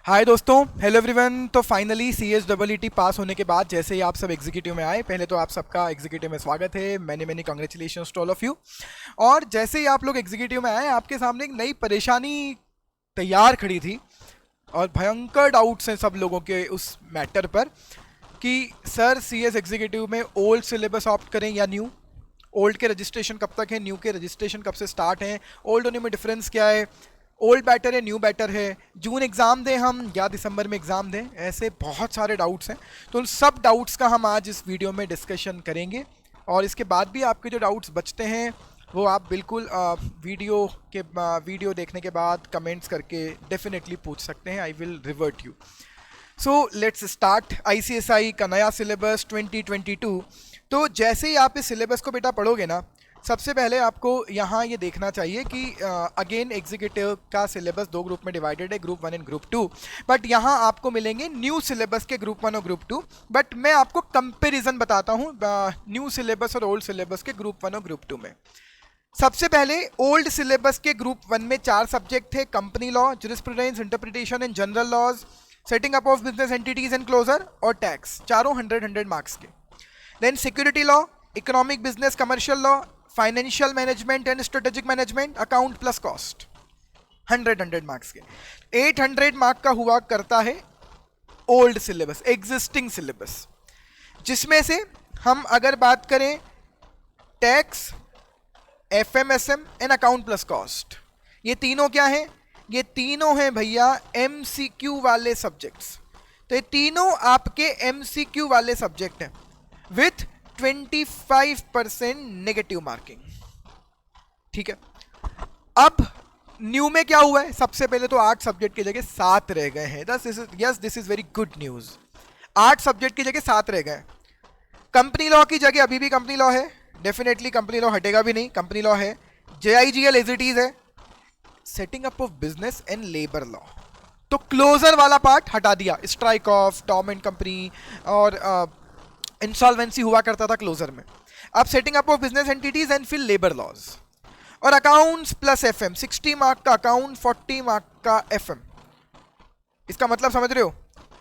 हाय दोस्तों, hello everyone. तो finally CSEET पास होने के बाद जैसे ही आप सब एग्जीक्यूटिव में आए, पहले तो आप सबका एग्जीक्यूटिव में स्वागत है। Many congratulations to all of you. और जैसे ही आप लोग एग्जीक्यूटिव में आए, आपके सामने एक नई परेशानी तैयार खड़ी थी और भयंकर डाउट्स हैं सब लोगों के उस मैटर पर कि सर CS एग्जीक्यूटिव में ओल्ड सिलेबस ऑप्ट करें या न्यू। ओल्ड के रजिस्ट्रेशन कब तक है, न्यू के रजिस्ट्रेशन कब से स्टार्ट हैं, ओल्ड होने में डिफरेंस क्या है, ओल्ड बेटर है न्यू बेटर है, जून एग्ज़ाम दें हम या दिसंबर में एग्ज़ाम दें। ऐसे बहुत सारे डाउट्स हैं, तो उन सब डाउट्स का हम आज इस वीडियो में डिस्कशन करेंगे। और इसके बाद भी आपके जो डाउट्स बचते हैं वो आप बिल्कुल वीडियो देखने के बाद कमेंट्स करके डेफिनेटली पूछ सकते हैं। I will revert you. So let's start. ICSI का नया सिलेबस 2022। तो जैसे ही आप इस सिलेबस को बेटा पढ़ोगे ना, सबसे पहले आपको यहाँ ये देखना चाहिए कि अगेन एग्जीक्यूटिव का सिलेबस दो ग्रुप में डिवाइडेड है, ग्रुप 1 एंड ग्रुप 2। बट यहाँ आपको मिलेंगे न्यू सिलेबस के ग्रुप 1 और ग्रुप 2। बट मैं आपको कंपैरिजन बताता हूँ न्यू सिलेबस और ओल्ड सिलेबस के ग्रुप 1 और ग्रुप 2 में। सबसे पहले ओल्ड सिलेबस के ग्रुप 1 में 4 सब्जेक्ट थे: company law, jurisprudence, interpretation and general laws, setting up of business entities and closure और टैक्स। चारों 100 मार्क्स के। Then security law, economic business commercial law, financial management and strategic management, account plus cost. 100 marks के। 800 mark का हुआ करता है old syllabus, existing syllabus, जिसमें से हम अगर बात करें tax, FMSM and account plus cost, ये तीनों क्या हैं? ये तीनों हैं भैया MCQ वाले सब्जेक्ट्स। तो ये तीनों आपके MCQ वाले सब्जेक्ट हैं विथ 25% नेगेटिव मार्किंग। ठीक है। अब न्यू में क्या हुआ है? सबसे पहले तो 8 सब्जेक्ट की जगह 7 रह गए हैं। This is very good news. 8 subject की जगह 7 रह गए। कंपनी लॉ की जगह अभी भी कंपनी लॉ है, डेफिनेटली कंपनी लॉ हटेगा भी नहीं, कंपनी लॉ है। JIGL एज इट इज है। Setting up of business and labour law, तो क्लोजर वाला पार्ट हटा दिया। Strike off, Tom and company और इंसॉल्वेंसी हुआ करता था क्लोजर में। अब setting up of business entities and फिर लेबर लॉज। और अकाउंट्स प्लस FM, 60 मार्क का अकाउंट, 40 मार्क का FM। इसका मतलब समझ रहे हो?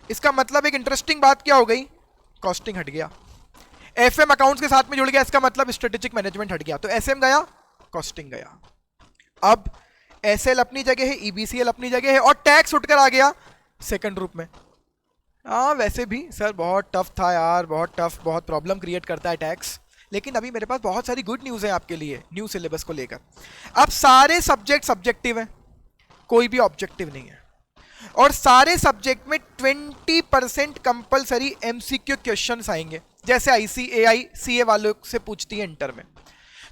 इसका मतलब एक इंटरेस्टिंग बात क्या हो गई? कॉस्टिंग हट गया। FM अकाउंट्स के साथ में जुड़ गया, इसका मतलब स्ट्रेटेजिक मैनेजमेंट हट गया। तो SM गया, कॉस्टिंग गया। अब SL अपनी जगह है, EBCL अपनी जगह है और टैक्स उठकर आ गया सेकंड ग्रुप में। हाँ, वैसे भी सर बहुत टफ था यार, बहुत टफ, बहुत प्रॉब्लम क्रिएट करता है टैक्स। लेकिन अभी मेरे पास बहुत सारी गुड न्यूज़ है आपके लिए न्यू सिलेबस को लेकर। अब सारे सब्जेक्ट सब्जेक्टिव हैं, कोई भी ऑब्जेक्टिव नहीं है। और सारे सब्जेक्ट में 20% कंपलसरी MCQ क्वेश्चंस आएंगे, जैसे ICAI CA वालों से पूछती है इंटर में।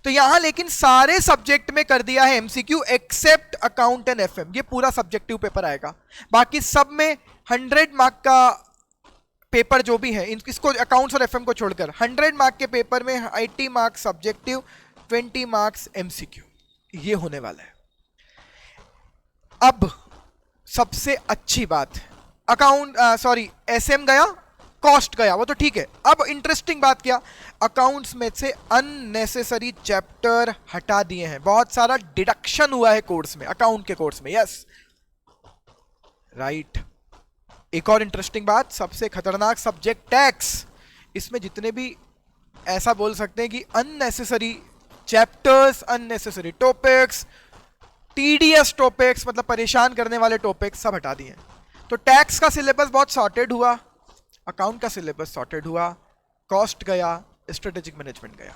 तो यहां लेकिन सारे सब्जेक्ट में कर दिया है MCQ except account and FM। ये पूरा सब्जेक्टिव पेपर आएगा। बाकी सब में 100 मार्क का पेपर जो भी है, इसको अकाउंट्स और FM को छोड़कर 100 मार्क के पेपर में 80 मार्क्स सब्जेक्टिव, 20 मार्क्स MCQ। ये होने वाला है। अब सबसे अच्छी बात, SM गया, कॉस्ट गया, वो तो ठीक है। अब इंटरेस्टिंग बात क्या? अकाउंट्स में से अननेसेसरी चैप्टर हटा दिए हैं। बहुत सारा डिडक्शन हुआ है कोर्स में, अकाउंट के कोर्स में। Yes, right. एक और इंटरेस्टिंग बात, सबसे खतरनाक सब्जेक्ट टैक्स, इसमें जितने भी ऐसा बोल सकते हैं कि unnecessary chapters, unnecessary topics, TDS topics, मतलब परेशान करने वाले टॉपिक्स सब हटा दिए। तो टैक्स का सिलेबस बहुत सॉर्टेड हुआ, अकाउंट का सिलेबस सॉर्टेड हुआ, कॉस्ट गया, स्ट्रेटेजिक मैनेजमेंट गया।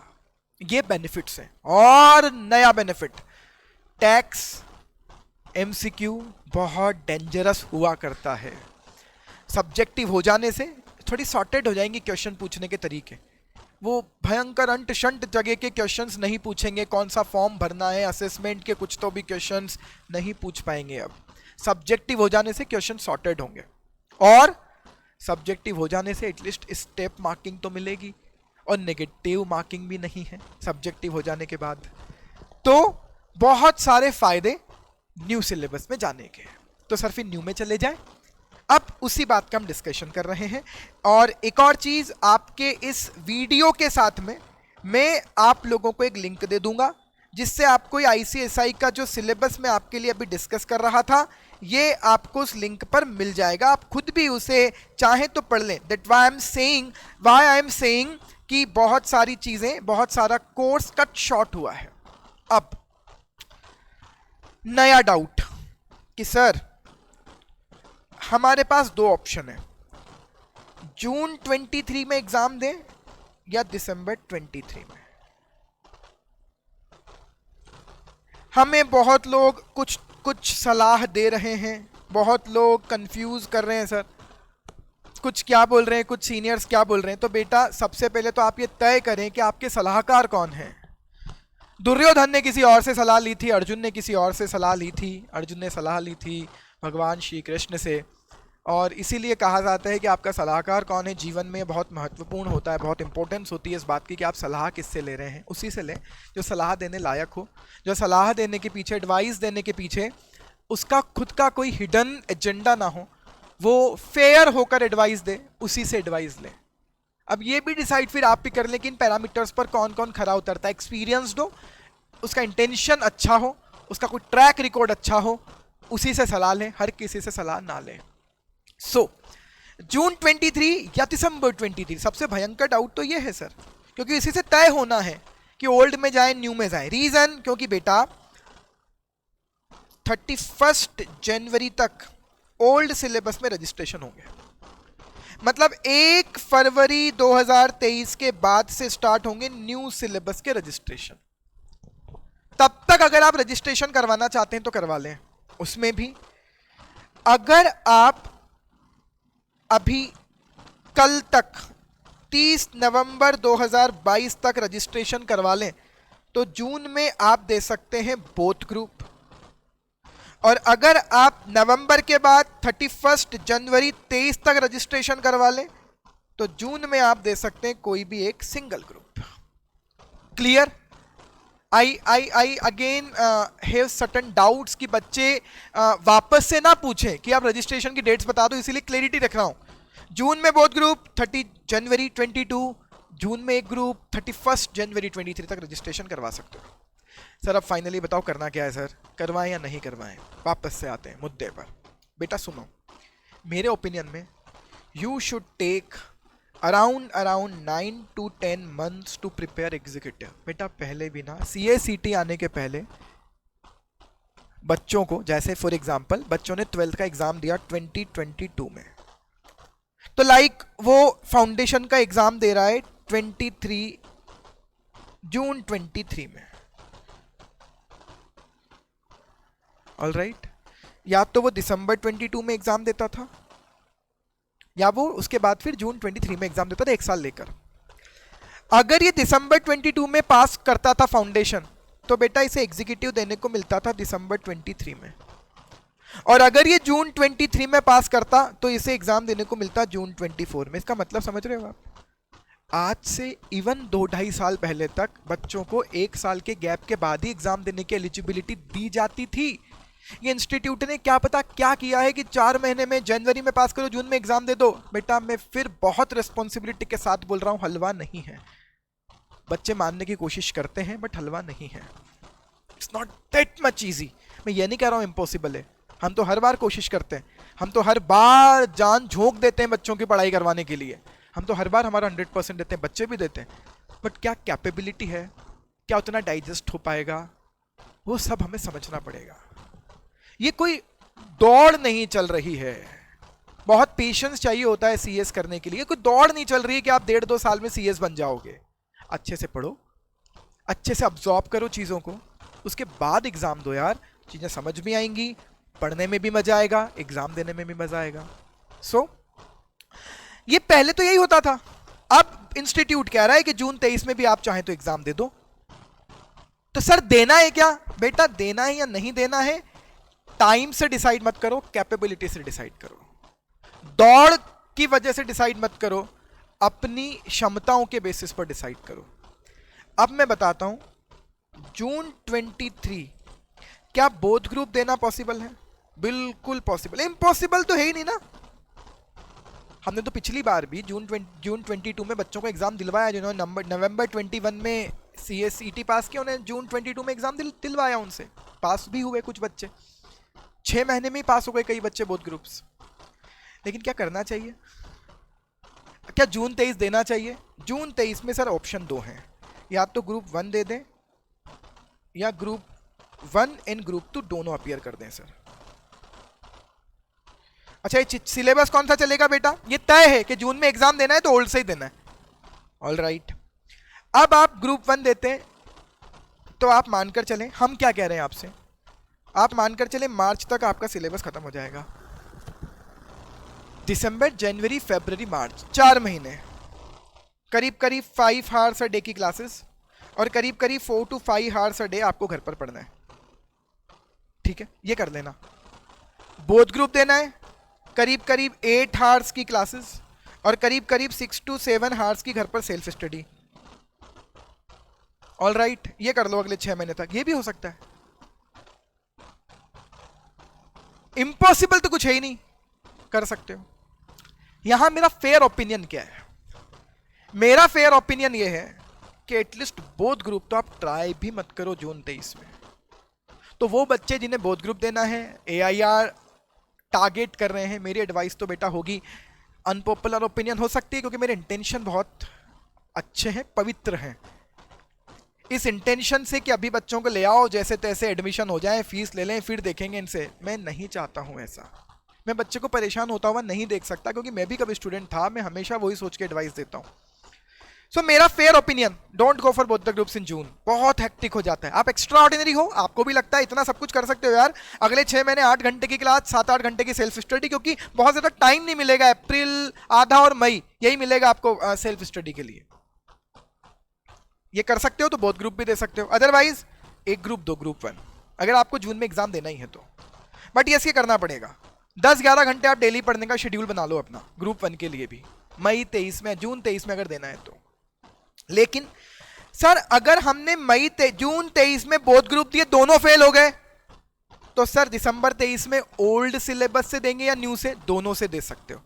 ये बेनिफिट्स हैं। और नया बेनिफिट, टैक्स MCQ बहुत डेंजरस हुआ करता है। सब्जेक्टिव हो जाने से थोड़ी सॉर्टेड हो जाएंगी क्वेश्चन पूछने के तरीके। वो भयंकर अंट शंट जगह के क्वेश्चंस नहीं पूछेंगे। कौन सा फॉर्म भरना है, असेसमेंट के कुछ तो भी क्वेश्चंस नहीं पूछ पाएंगे। अब सब्जेक्टिव हो जाने से क्वेश्चन सॉर्टेड होंगे और सब्जेक्टिव हो जाने से एटलीस्ट स्टेप मार्किंग तो मिलेगी और नेगेटिव मार्किंग भी नहीं है सब्जेक्टिव हो जाने के बाद। तो बहुत सारे फायदे न्यू सिलेबस में जाने के। तो सर फिर न्यू में चले जाएं। अब उसी बात का हम डिस्कशन कर रहे हैं। और एक और चीज़, आपके इस वीडियो के साथ में मैं आप लोगों को एक लिंक दे दूंगा जिससे आपको ICSI का जो सिलेबस मैं आपके लिए अभी डिस्कस कर रहा था, ये आपको उस लिंक पर मिल जाएगा, आप खुद भी उसे चाहे तो पढ़ लें। That why I am saying कि बहुत सारी चीजें, बहुत सारा कोर्स कट शॉर्ट हुआ है। अब नया डाउट कि सर हमारे पास दो ऑप्शन है, जून 23 में एग्जाम दें या दिसंबर 23 में। हमें बहुत लोग कुछ सलाह दे रहे हैं, बहुत लोग कंफ्यूज कर रहे हैं सर, कुछ क्या बोल रहे हैं, कुछ सीनियर्स क्या बोल रहे हैं। तो बेटा सबसे पहले तो आप ये तय करें कि आपके सलाहकार कौन हैं। दुर्योधन ने किसी और से सलाह ली थी, अर्जुन ने किसी और से सलाह ली थी, अर्जुन ने सलाह ली थी भगवान श्री कृष्ण से। और इसीलिए कहा जाता है कि आपका सलाहकार कौन है जीवन में बहुत महत्वपूर्ण होता है, बहुत इंपॉर्टेंस होती है इस बात की कि आप सलाह किससे ले रहे हैं। उसी से लें जो सलाह देने लायक हो, जो सलाह देने के पीछे, एडवाइस देने के पीछे उसका खुद का कोई हिडन एजेंडा ना हो, वो फेयर होकर एडवाइस दे, उसी से एडवाइस लें। अब ये भी डिसाइड फिर आप भी कर लें कि इन पैरामीटर्स पर कौन कौन खरा उतरता है। एक्सपीरियंस्ड हो, उसका इंटेंशन अच्छा हो, उसका कोई ट्रैक रिकॉर्ड अच्छा हो, उसी से सलाह लें, हर किसी से सलाह ना लें। जून 23 या दिसंबर 23, सबसे भयंकर डाउट तो ये है सर, क्योंकि इसी से तय होना है कि ओल्ड में जाए न्यू में जाए। रीजन, क्योंकि बेटा 31 जनवरी तक ओल्ड सिलेबस में रजिस्ट्रेशन होंगे, मतलब 1 फरवरी 2023 के बाद से स्टार्ट होंगे न्यू सिलेबस के रजिस्ट्रेशन। तब तक अगर आप रजिस्ट्रेशन करवाना चाहते हैं तो करवा लें। उसमें भी अगर आप अभी कल तक 30 नवंबर 2022 तक रजिस्ट्रेशन करवा लें तो जून में आप दे सकते हैं बोथ ग्रुप, और अगर आप नवंबर के बाद 31 जनवरी 23 तक रजिस्ट्रेशन करवा लें तो जून में आप दे सकते हैं कोई भी एक single group. Clear? I again have certain doubts कि बच्चे वापस से ना पूछें कि आप रजिस्ट्रेशन की डेट्स बता दो, इसीलिए क्लैरिटी रख रहा हूं। जून में बोथ ग्रुप 30 जनवरी 22, जून में एक ग्रुप 31 जनवरी 23 तक रजिस्ट्रेशन करवा सकते हो। सर अब फाइनली बताओ करना क्या है सर, करवाएं या नहीं करवाएं? वापस से आते हैं मुद्दे पर। बेटा सुनो, मेरे ओपिनियन में you should take around 9 to 10 months to prepare executive. बेटा पहले भी ना CACT आने के पहले बच्चों को, जैसे फॉर एग्जांपल बच्चों ने 12th का एग्जाम दिया 2022 में, तो लाइक वो फाउंडेशन का एग्जाम दे रहा है 23 जून 23 में। ऑल राइट, या तो वो दिसंबर 22 में एग्जाम देता था या वो उसके बाद फिर जून 23 में एग्जाम देता था, एक साल लेकर। अगर ये दिसंबर 22 में पास करता था फाउंडेशन तो बेटा इसे एग्जीक्यूटिव देने को मिलता था दिसंबर 23 में, और अगर ये जून 23 में पास करता तो इसे एग्जाम देने को मिलता जून 24 में। इसका मतलब समझ रहे हो आप? आज से इवन 2-2.5 साल पहले तक बच्चों को 1 साल के गैप के बाद ही एग्जाम देने की एलिजिबिलिटी दी जाती थी। ये इंस्टीट्यूट ने क्या पता क्या किया है कि 4 महीने में, जनवरी में पास करो, जून में एग्जाम दे दो। बेटा मैं फिर बहुत रिस्पॉन्सिबिलिटी के साथ बोल रहा हूं, हलवा नहीं है। बच्चे मानने की कोशिश करते हैं बट हलवा नहीं है। It's not that much easy. मैं ये नहीं कह रहा हूं इम्पॉसिबल है, हम तो हर बार कोशिश करते हैं, हम तो हर बार जान झोंक देते हैं बच्चों की पढ़ाई करवाने के लिए, हम तो हर बार हमारा 100% देते हैं, बच्चे भी देते हैं। बट क्या कैपेबिलिटी है, क्या उतना डाइजेस्ट हो पाएगा, वो सब हमें समझना पड़ेगा। ये कोई दौड़ नहीं चल रही है, बहुत पेशेंस चाहिए होता है CS करने के लिए। कोई दौड़ नहीं चल रही है कि आप 1.5-2 साल में CS बन जाओगे। अच्छे से पढ़ो, अच्छे से अब्जॉर्ब करो चीज़ों को, उसके बाद एग्जाम दो यार, चीज़ें समझ भी आएंगी, पढ़ने में भी मजा आएगा, एग्जाम देने में भी मजा आएगा। सो ये पहले तो यही होता था, अब इंस्टीट्यूट कह रहा है कि जून 23 में भी आप चाहें तो एग्जाम दे दो। तो सर देना है क्या? बेटा देना है या नहीं देना है टाइम से डिसाइड मत करो, कैपेबिलिटी से डिसाइड करो। दौड़ की वजह से डिसाइड मत करो, अपनी क्षमताओं के बेसिस पर डिसाइड करो। अब मैं बताता हूं, जून 23 क्या बोथ ग्रुप देना पॉसिबल है? बिल्कुल पॉसिबल। इम्पॉसिबल तो है ही नहीं ना। हमने तो पिछली बार भी जून 22 में बच्चों को एग्जाम दिलवाया, जिन्होंने नवंबर 21 में CACT पास किया, उन्हें जून 22 में एग्जाम दिलवाया, उनसे पास भी हुए कुछ बच्चे। 6 महीने में ही पास हो गए कई बच्चे बोथ ग्रुप्स। लेकिन क्या करना चाहिए? क्या जून 23 देना चाहिए? जून 23 में सर ऑप्शन 2 हैं, या तो ग्रुप 1 दे दें या ग्रुप 1 एंड ग्रुप 2 दोनों अपीयर कर दें सर। अच्छा, ये सिलेबस कौन सा चलेगा बेटा? ये तय है कि जून में एग्जाम देना है तो ओल्ड से ही देना है। ऑल राइट, अब आप ग्रुप 1 देते हैं तो आप मानकर चलें, हम क्या कह रहे हैं आपसे, आप मानकर चलें मार्च तक आपका सिलेबस खत्म हो जाएगा। दिसंबर, जनवरी, फरवरी, मार्च, 4 महीने, करीब करीब 5 आवर्स अ डे की क्लासेस और करीब करीब 4 to 5 आवर्स अ डे आपको घर पर पढ़ना है। ठीक है, ये कर लेना। बोथ ग्रुप देना है, करीब करीब 8 आवर्स की क्लासेस और करीब करीब 6 to 7 आवर्स की घर पर सेल्फ स्टडी। ऑल राइट, ये कर लो अगले 6 महीने तक। ये भी हो सकता है, इम्पॉसिबल तो कुछ है ही नहीं, कर सकते हो। यहां मेरा फेयर ओपिनियन क्या है? मेरा फेयर ओपिनियन ये है कि एटलीस्ट बोथ ग्रुप तो आप ट्राई भी मत करो जून 23 में। तो वो बच्चे जिन्हें बोथ ग्रुप देना है, AIR टारगेट कर रहे हैं, मेरी एडवाइस तो बेटा होगी, अनपॉपुलर ओपिनियन हो सकती है क्योंकि मेरे इंटेंशन बहुत अच्छे हैं, पवित्र हैं। इस इंटेंशन से कि अभी बच्चों को ले आओ, जैसे तैसे एडमिशन हो जाए, फीस ले लें, फिर देखेंगे इनसे, मैं नहीं चाहता हूं ऐसा। मैं बच्चे को परेशान होता हुआ नहीं देख सकता क्योंकि मैं भी कभी स्टूडेंट था, मैं हमेशा वही सोच के एडवाइस देता हूं। सो मेरा fair opinion, don't go for both the groups in June. बहुत हेक्टिक हो जाता है। आप एक्स्ट्रा ऑर्डिनरी हो, आपको भी लगता है इतना सब कुछ कर सकते हो यार, अगले 6 महीने 8 घंटे की क्लास, 7-8 घंटे की सेल्फ स्टडी, क्योंकि बहुत ज्यादा टाइम नहीं मिलेगा, अप्रैल आधा और मई यही मिलेगा आपको सेल्फ स्टडी के लिए। ये कर सकते हो तो बोथ ग्रुप भी दे सकते हो, अदरवाइज एक ग्रुप 2 ग्रुप 1, अगर आपको जून में एग्जाम देना ही है तो। बट यस, ये करना पड़ेगा। 10-11 घंटे आप डेली पढ़ने का शेड्यूल बना लो अपना ग्रुप 1 के लिए भी, मई 23 में, जून 23 में अगर देना है तो। लेकिन सर अगर हमने जून 23 में बोथ ग्रुप दिए, दोनों फेल हो गए, तो सर दिसंबर 23 में ओल्ड सिलेबस से देंगे या न्यू से? दोनों से दे सकते हो।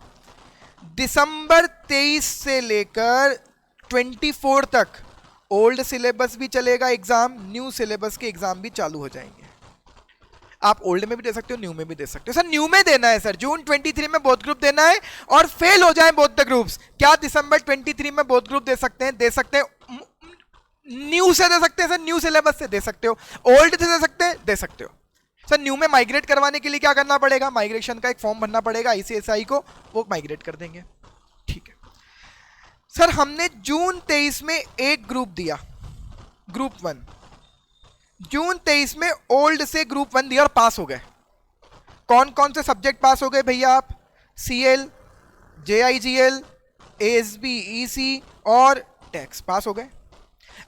दिसंबर 23 से लेकर 24 तक ओल्ड सिलेबस भी चलेगा एग्जाम, न्यू सिलेबस के एग्जाम भी चालू हो जाएंगे। आप ओल्ड में भी दे सकते हो, न्यू में भी दे सकते हो। सर न्यू में देना है सर, जून 23 में बोथ ग्रुप देना है और फेल हो जाए बोथ द ग्रुप्स, क्या दिसंबर 23 में बोथ ग्रुप दे सकते हैं? दे सकते हैं। न्यू से दे सकते हैं सर, न्यू सिलेबस से दे सकते हो, ओल्ड से दे सकते हैं, दे सकते हो। सर न्यू में माइग्रेट करवाने के लिए क्या करना पड़ेगा? माइग्रेशन का एक फॉर्म भरना पड़ेगा ICSI को, वो माइग्रेट कर देंगे। ठीक है सर, हमने जून 23 में एक ग्रुप दिया, ग्रुप 1, जून 23 में ओल्ड से ग्रुप 1 दिया और पास हो गए। कौन कौन से सब्जेक्ट पास हो गए भैया आप? CL, JIGL, ASB, EC और टैक्स पास हो गए।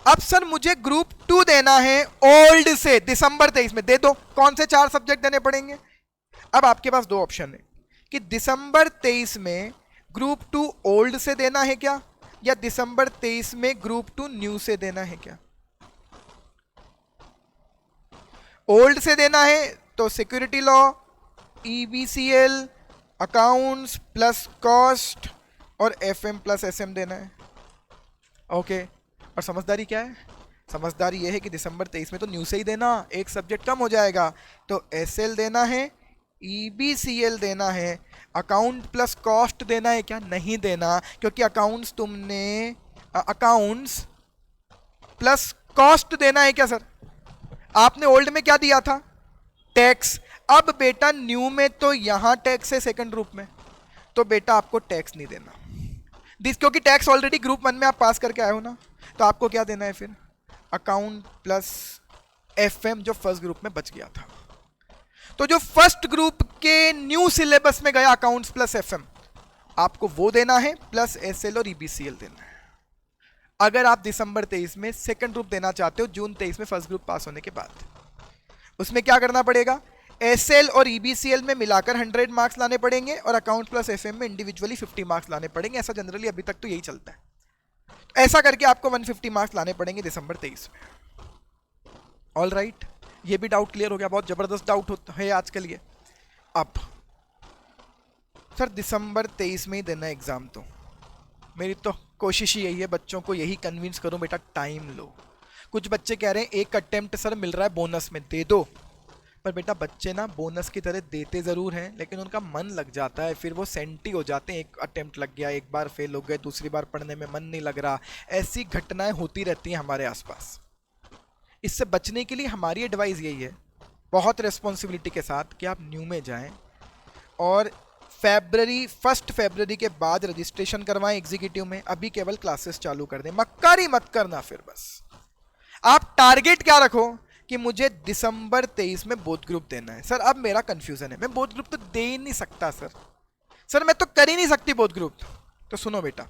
अब सर मुझे ग्रुप 2 देना है ओल्ड से, दिसंबर 23 में दे दो। कौन से 4 सब्जेक्ट देने पड़ेंगे? अब आपके पास 2 ऑप्शन है कि दिसंबर 23 में ग्रुप 2 ओल्ड से देना है क्या, या दिसंबर 23 में ग्रुप 2 न्यू से देना है क्या। ओल्ड से देना है तो security law, EBCL, accounts plus cost और FM प्लस SM देना है। ओके, और समझदारी क्या है? समझदारी यह है कि दिसंबर 23 में तो न्यू से ही देना, एक सब्जेक्ट कम हो जाएगा, तो SL देना है, EBCL देना है, अकाउंट प्लस कॉस्ट देना है क्या? नहीं देना, क्योंकि अकाउंट्स तुमने अकाउंट्स प्लस कॉस्ट देना है क्या सर? आपने ओल्ड में क्या दिया था? टैक्स। अब बेटा न्यू में तो यहां टैक्स है सेकंड ग्रुप में, तो बेटा आपको टैक्स नहीं देना, क्योंकि टैक्स ऑलरेडी ग्रुप 1 में आप पास करके आए हो ना, तो आपको क्या देना है फिर? अकाउंट प्लस FM जो फर्स्ट ग्रुप में बच गया था। तो जो फर्स्ट ग्रुप के न्यू सिलेबस में गया अकाउंट्स प्लस FM, आपको वो देना है, प्लस SL और EBCL देना है। अगर आप दिसंबर 23 में सेकंड ग्रुप देना चाहते हो, जून 23 में फर्स्ट ग्रुप पास होने के बाद, उसमें क्या करना पड़ेगा? SL और EBCL में मिलाकर 100 मार्क्स लाने पड़ेंगे और अकाउंट प्लस FM में इंडिविजुअली 50 मार्क्स लाने पड़ेंगे। ऐसा जनरली अभी तक तो यही चलता है। ऐसा करके आपको 150 मार्क्स लाने पड़ेंगे दिसंबर 23 में। ऑल राइट, ये भी डाउट क्लियर हो गया? बहुत जबरदस्त डाउट है आजकल ये। अब सर दिसंबर 23 में ही देना एग्जाम, तो मेरी तो कोशिश ही यही है, बच्चों को यही कन्विंस करूं बेटा टाइम लो। कुछ बच्चे कह रहे हैं एक अटेम्प्ट सर मिल रहा है बोनस में, दे दो, पर बेटा बच्चे ना बोनस की तरह देते ज़रूर हैं, लेकिन उनका मन लग जाता है, फिर वो सेंटी हो जाते हैं। एक अटेम्प्ट लग गया, एक बार फेल हो गए, दूसरी बार पढ़ने में मन नहीं लग रहा, ऐसी घटनाएं होती रहती हैं हमारे आसपास। इससे बचने के लिए हमारी एडवाइस यही है, बहुत रिस्पॉन्सिबिलिटी के साथ, कि आप न्यू में जाएं और 1 फरवरी के बाद रजिस्ट्रेशन करवाएं एग्जीक्यूटिव में। अभी केवल क्लासेस चालू कर दें, मक्कारी मत करना। फिर बस आप टारगेट क्या रखो कि मुझे दिसंबर 23 में बोथ ग्रुप देना है। सर अब मेरा कंफ्यूजन है, मैं बोथ ग्रुप तो दे ही नहीं सकता सर मैं तो कर ही नहीं सकती बोथ ग्रुप। तो सुनो बेटा,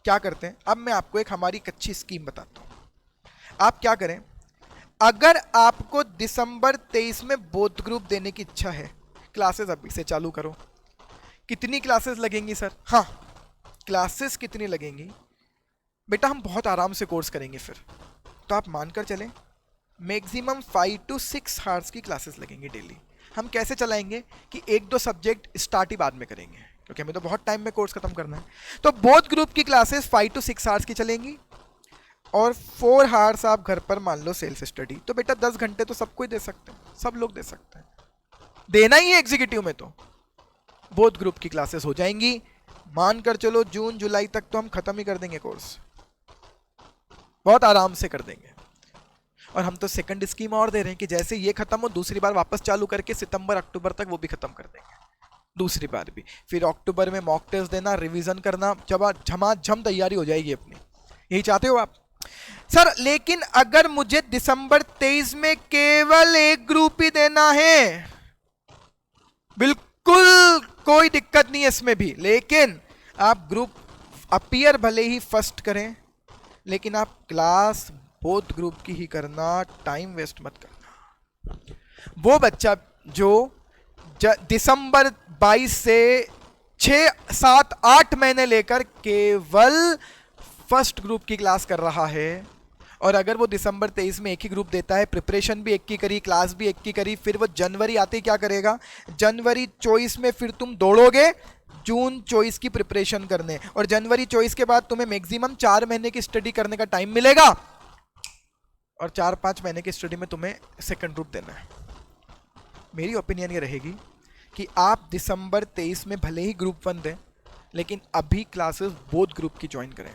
क्या करते हैं, अब मैं आपको एक हमारी एक अच्छी स्कीम बताता हूं। आप क्या करें, अगर आपको दिसंबर 23 में बोथ ग्रुप देने की इच्छा है, क्लासेस अभी से चालू करो। कितनी क्लासेस लगेंगी सर? हाँ, क्लासेस कितनी लगेंगी बेटा, हम बहुत आराम से कोर्स करेंगे फिर। तो आप मानकर चलें मैक्सिमम 5 to 6 आवर्स की क्लासेस लगेंगी डेली। हम कैसे चलाएंगे कि 1-2 सब्जेक्ट स्टार्ट ही बाद में करेंगे, क्योंकि हमें तो बहुत टाइम में कोर्स खत्म करना है। तो बोथ ग्रुप की क्लासेस 5 to 6 आवर्स की चलेंगी और 4 आवर्स आप घर पर मान लो सेल्फ स्टडी। तो बेटा 10 घंटे तो सबको ही दे सकते हैं, सब लोग दे सकते हैं, देना ही है एग्जीक्यूटिव में। तो बोथ ग्रुप की क्लासेस हो जाएंगी, मानकर चलो जून जुलाई तक तो हम खत्म ही कर देंगे कोर्स, बहुत आराम से कर देंगे। और हम तो सेकंड स्कीम और दे रहे हैं कि जैसे ये खत्म हो दूसरी बार वापस चालू करके सितंबर अक्टूबर तक वो भी खत्म कर देंगे, दूसरी बार भी। फिर अक्टूबर में मॉक टेस्ट देना, रिवीजन करना, जब झमाझम तैयारी हो जाएगी अपनी। यही चाहते हो आप? सर लेकिन अगर मुझे दिसंबर 23 में केवल एक ग्रुप ही देना है, बिल्कुल कोई दिक्कत नहीं है इसमें भी, लेकिन आप ग्रुप अपीयर भले ही फर्स्ट करें, लेकिन आप क्लास बोथ ग्रुप की ही करना, टाइम वेस्ट मत करना। वो बच्चा जो दिसंबर 22 से 6, 7, 8 महीने लेकर केवल फर्स्ट ग्रुप की क्लास कर रहा है, और अगर वो दिसंबर 23 में एक ही ग्रुप देता है, प्रिपरेशन भी एक की करी, क्लास भी एक की करी, फिर वो जनवरी आते ही क्या करेगा, जनवरी 24 में फिर तुम दौड़ोगे जून 24 की प्रिपरेशन करने, और जनवरी 24 के बाद तुम्हें मैक्सिमम 4 महीने की स्टडी करने का टाइम मिलेगा, और 4-5 महीने की स्टडी में तुम्हें सेकंड ग्रुप देना है। मेरी ओपिनियन ये रहेगी कि आप दिसंबर 23 में भले ही ग्रुप 1 दें, लेकिन अभी क्लासेस बोथ ग्रुप की ज्वाइन करें।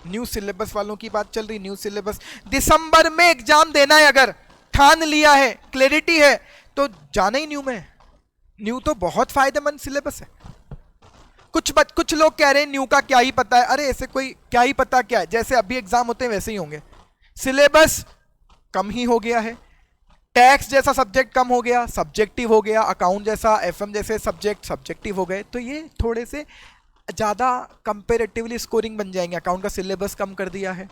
न्यू सिलेबस वालों की बात चल रही, न्यू सिलेबस दिसंबर में एग्जाम देना है, अगर ठान लिया है, क्लैरिटी है, तो जाना ही न्यू में। न्यू तो बहुत फायदेमंद सिलेबस है। कुछ लोग कह रहे हैं न्यू का क्या ही पता है। अरे ऐसे कोई क्या ही पता क्या है, जैसे अभी एग्जाम होते हैं वैसे ही होंगे। सिलेबस कम ही हो गया है, टैक्स जैसा सब्जेक्ट कम हो गया, सब्जेक्टिव हो गया, अकाउंट जैसा, एफएम जैसे सब्जेक्ट सब्जेक्टिव हो गए, तो ये थोड़े से ज़्यादा कंपेरेटिवली स्कोरिंग बन जाएंगे। अकाउंट का सिलेबस कम कर दिया है,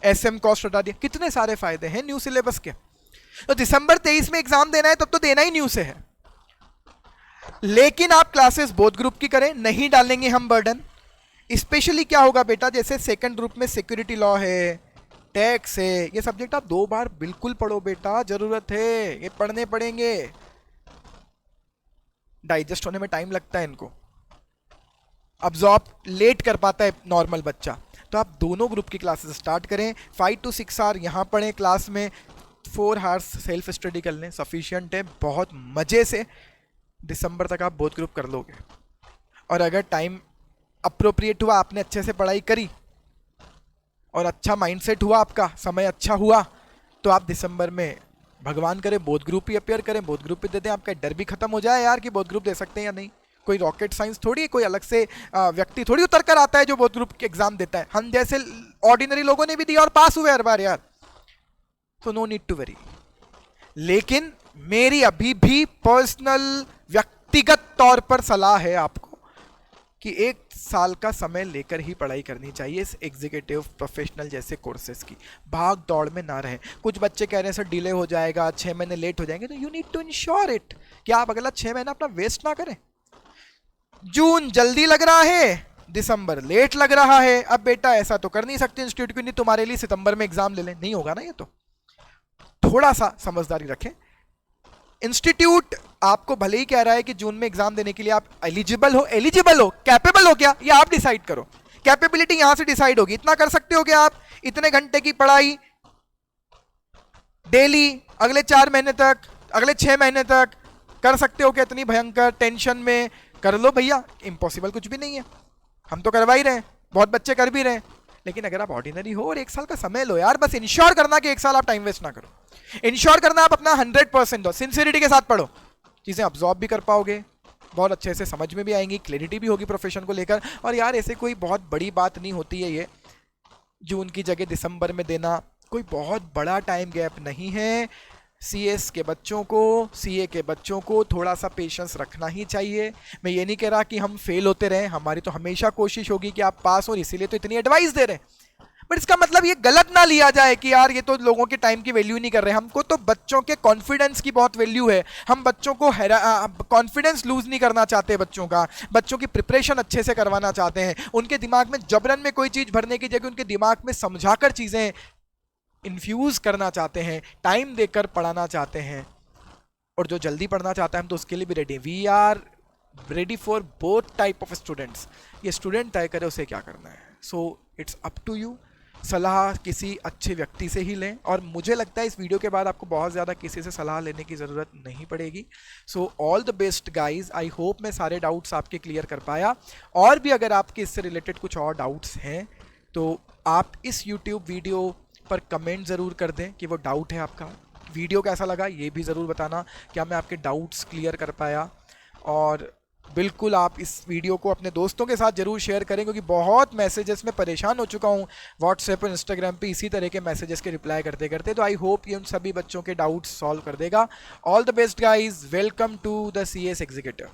एसएम कॉस्ट हटा दिया, कितने सारे फायदे हैं न्यू सिलेबस के। तो दिसंबर 23 में एग्जाम देना है, तब तो देना ही न्यू से है। लेकिन आप क्लासेस बोथ ग्रुप की करें, नहीं डालेंगे हम बर्डन। स्पेशली क्या होगा बेटा, जैसे सेकंड ग्रुप में सिक्योरिटी लॉ है, टैक्स है, ये सब्जेक्ट आप 2 बार बिल्कुल पढ़ो बेटा, जरूरत है, ये पढ़ने पड़ेंगे। डाइजेस्ट होने में टाइम लगता है इनको, अब्जॉर्ब लेट कर पाता है नॉर्मल बच्चा। तो आप दोनों ग्रुप की क्लासेस स्टार्ट करें, 5 to 6 आवर यहाँ पढ़ें क्लास में, 4 आवर्स सेल्फ स्टडी कर लें, सफिशिएंट है, बहुत मज़े से दिसंबर तक आप बोथ ग्रुप कर लोगे। और अगर टाइम अप्रोप्रिएट हुआ, आपने अच्छे से पढ़ाई करी और अच्छा माइंडसेट हुआ, आपका समय अच्छा हुआ, तो आप दिसंबर में भगवान करे बोथ ग्रुप ही अपेयर करें, बोथ ग्रुप ही दे दें। आपका डर भी खत्म हो जाए यार कि बोथ ग्रुप दे सकते हैं या नहीं। कोई रॉकेट साइंस थोड़ी, कोई अलग से व्यक्ति थोड़ी उतर कर आता है जो बोथ ग्रुप के एग्जाम देता है। हम जैसे ऑर्डिनरी लोगों ने भी दिया और पास हुए हर बार यार, तो नो नीड टू वरी। लेकिन मेरी अभी भी पर्सनल व्यक्तिगत तौर पर सलाह है आपको कि 1 साल का समय लेकर ही पढ़ाई करनी चाहिए इस एग्जीक्यूटिव प्रोफेशनल जैसे कोर्सेज की। भाग दौड़ में ना रहें। कुछ बच्चे कह रहे हैं सर डिले हो जाएगा, 6 महीने लेट हो जाएंगे, तो you need to ensure it कि आप अगला 6 महीना अपना वेस्ट ना करें। जून जल्दी लग रहा है, दिसंबर लेट लग रहा है, अब बेटा ऐसा तो कर नहीं सकते इंस्टीट्यूट क्यों नहीं तुम्हारे लिए सितंबर में एग्जाम ले लें, नहीं होगा ना ये। तो थोड़ा सा समझदारी रखें। इंस्टीट्यूट आपको भले ही कह रहा है कि जून में एग्जाम देने के लिए आप एलिजिबल हो, कैपेबल हो क्या, ये आप डिसाइड करो। कैपेबिलिटी यहां से डिसाइड होगी, इतना कर सकते हो क्या आप, इतने घंटे की पढ़ाई डेली अगले 4 महीने तक, अगले 6 महीने तक कर सकते हो क्या इतनी भयंकर टेंशन में? कर लो भैया, इम्पॉसिबल कुछ भी नहीं है, हम तो करवा ही रहे हैं, बहुत बच्चे कर भी रहे हैं। लेकिन अगर आप ऑर्डिनरी हो और 1 साल का समय लो यार, बस इंश्योर करना कि 1 साल आप टाइम वेस्ट ना करो, इंश्योर करना आप अपना 100% दो, सिंसियरिटी के साथ पढ़ो, चीजें अब्जॉर्ब भी कर पाओगे, बहुत अच्छे से समझ में भी आएंगी, क्लैरिटी भी होगी प्रोफेशन को लेकर। और यार ऐसे कोई बहुत बड़ी बात नहीं होती है ये, जून की जगह दिसंबर में देना कोई बहुत बड़ा टाइम गैप नहीं है। सीएस के बच्चों को, सीए के बच्चों को थोड़ा सा पेशेंस रखना ही चाहिए। मैं ये नहीं कह रहा कि हम फेल होते रहें, हमारी तो हमेशा कोशिश होगी कि आप पास हो, इसीलिए तो इतनी एडवाइस दे रहे हैं। बट इसका मतलब ये गलत ना लिया जाए कि यार ये तो लोगों के टाइम की वैल्यू नहीं कर रहे। हमको तो बच्चों के कॉन्फिडेंस की बहुत वैल्यू है, हम बच्चों को कॉन्फिडेंस लूज नहीं करना चाहते, बच्चों का, बच्चों की प्रिपरेशन अच्छे से करवाना चाहते हैं, उनके दिमाग में जबरन में कोई चीज़ भरने की जगह उनके दिमाग में समझाकर चीज़ें इन्फ्यूज़ करना चाहते हैं, टाइम देकर पढ़ाना चाहते हैं। और जो जल्दी पढ़ना चाहता है हम तो उसके लिए भी ready, we are ready for both type of students. ये स्टूडेंट तय करे उसे क्या करना है। So it's up to you. सलाह किसी अच्छे व्यक्ति से ही लें, और मुझे लगता है इस वीडियो के बाद आपको बहुत ज़्यादा किसी से सलाह लेने की ज़रूरत नहीं पड़ेगी। So all the best guys, I hope मैं सारे डाउट्स आपके क्लियर कर पाया। और भी अगर आपके इससे रिलेटेड कुछ और डाउट्स हैं तो आप इस यूट्यूब वीडियो पर कमेंट ज़रूर कर दें कि वो डाउट है आपका। वीडियो कैसा लगा ये भी ज़रूर बताना, क्या मैं आपके डाउट्स क्लियर कर पाया। और बिल्कुल आप इस वीडियो को अपने दोस्तों के साथ ज़रूर शेयर करें, क्योंकि बहुत मैसेजेस में परेशान हो चुका हूँ व्हाट्सएप और इंस्टाग्राम पे इसी तरह के मैसेजेस के रिप्लाई करते करते। तो आई होप ये उन सभी बच्चों के डाउट्स सॉल्व कर देगा। All the best guys, welcome to the CS executive.